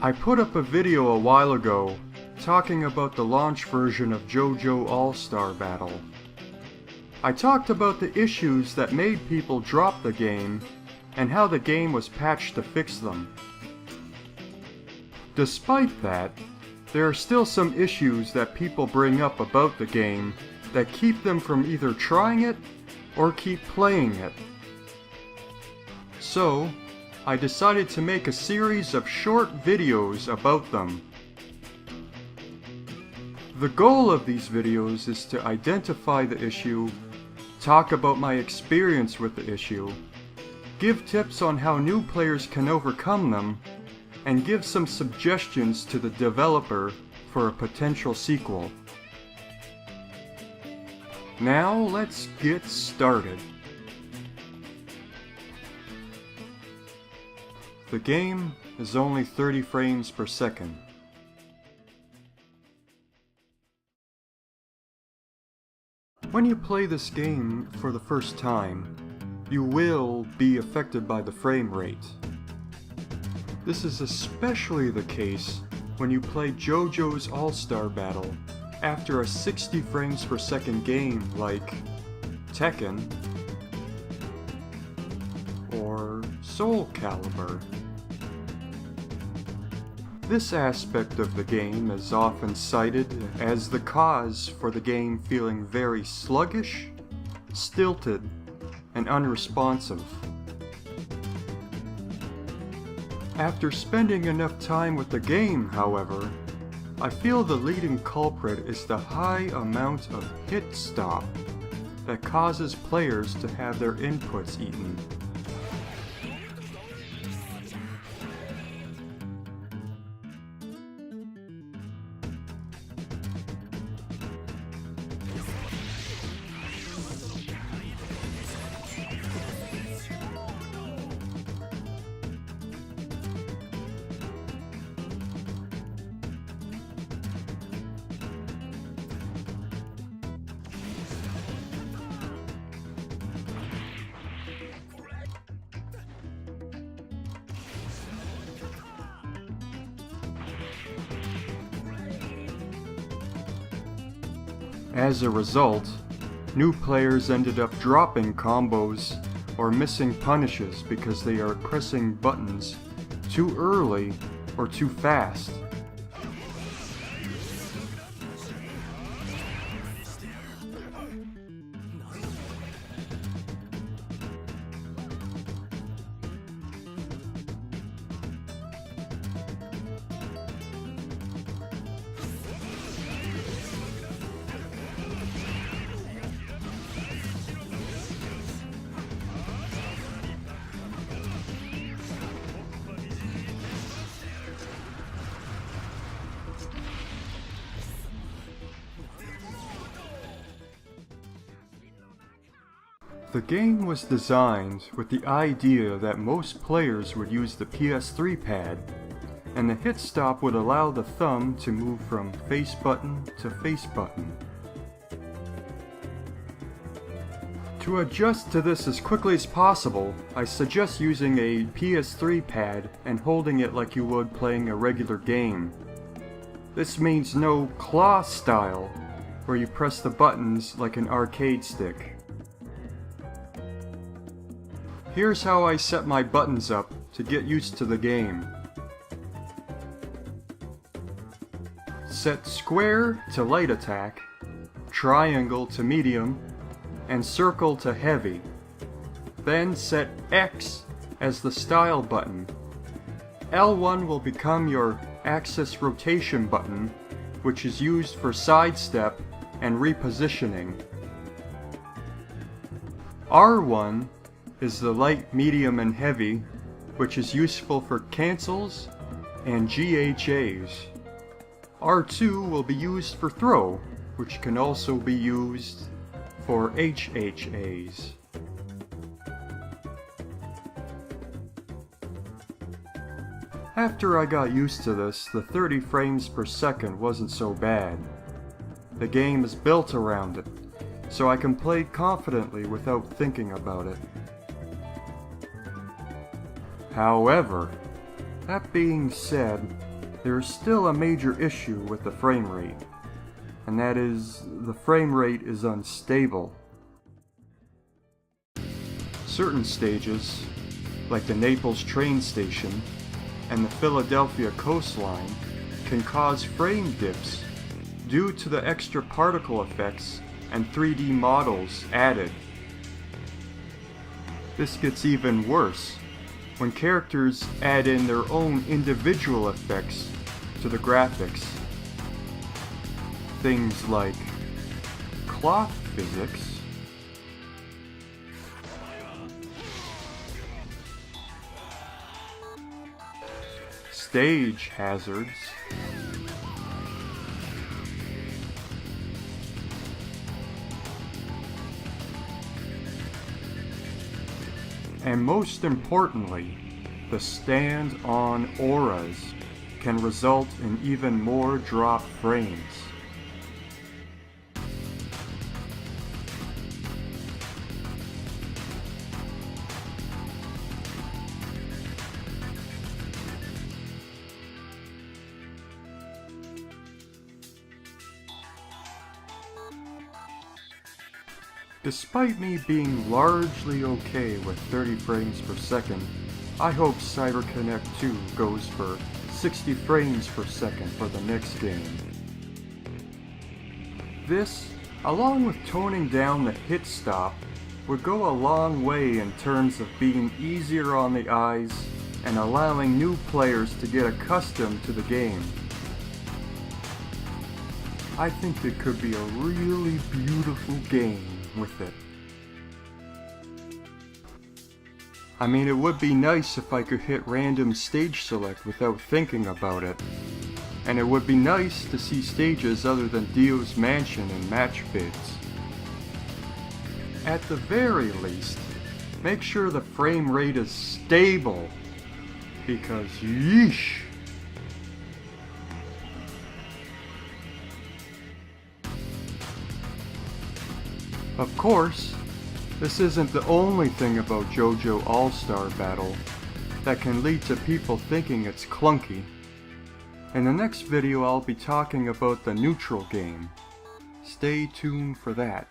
I put up a video a while ago talking about the launch version of JoJo All-Star Battle. I talked about the issues that made people drop the game and how the game was patched to fix them. Despite that, there are still some issues that people bring up about the game that keep them from either trying it or keep playing it. So, I decided to make a series of short videos about them. The goal of these videos is to identify the issue, talk about my experience with the issue, give tips on how new players can overcome them, and give some suggestions to the developer for a potential sequel. Now let's get started. The game is only 30 frames per second. When you play this game for the first time, you will be affected by the frame rate. This is especially the case when you play JoJo's All-Star Battle after a 60 frames per second game like Tekken or Soul Calibur. This aspect of the game is often cited as the cause for the game feeling very sluggish, stilted, and unresponsive. After spending enough time with the game, however, I feel the leading culprit is the high amount of hit stop that causes players to have their inputs eaten. As a result, new players ended up dropping combos or missing punishes because they are pressing buttons too early or too fast. The game was designed with the idea that most players would use the PS3 pad, and the hit stop would allow the thumb to move from face button to face button. To adjust to this as quickly as possible, I suggest using a PS3 pad and holding it like you would playing a regular game. This means no claw style, where you press the buttons like an arcade stick. Here's how I set my buttons up to get used to the game. Set square to light attack, triangle to medium, and circle to heavy. Then set X as the style button. L1 will become your axis rotation button, which is used for sidestep and repositioning. R1 is the light, medium, and heavy, which is useful for cancels and GHAs. R2 will be used for throw, which can also be used for HHAs. After I got used to this, the 30 frames per second wasn't so bad. The game is built around it, so I can play confidently without thinking about it. However, That being said, there is still a major issue with the frame rate, and that is the frame rate is unstable. Certain stages, like the Naples train station and the Philadelphia coastline, can cause frame dips due to the extra particle effects and 3D models added. This gets even worse when characters add in their own individual effects to the graphics. Things like cloth physics, stage hazards, and most importantly, the stand-on auras can result in even more drop frames. Despite me being largely okay with 30 frames per second, I hope CyberConnect 2 goes for 60 frames per second for the next game. This, along with toning down the hit stop, would go a long way in terms of being easier on the eyes and allowing new players to get accustomed to the game. I think it could be a really beautiful game with it. I mean, it would be nice if I could hit random stage select without thinking about it. And it would be nice to see stages other than Dio's Mansion and match bids. At the very least, make sure the frame rate is stable, because yeesh. Of course, this isn't the only thing about JoJo All-Star Battle that can lead to people thinking it's clunky. In the next video I'll be talking about the neutral game. Stay tuned for that.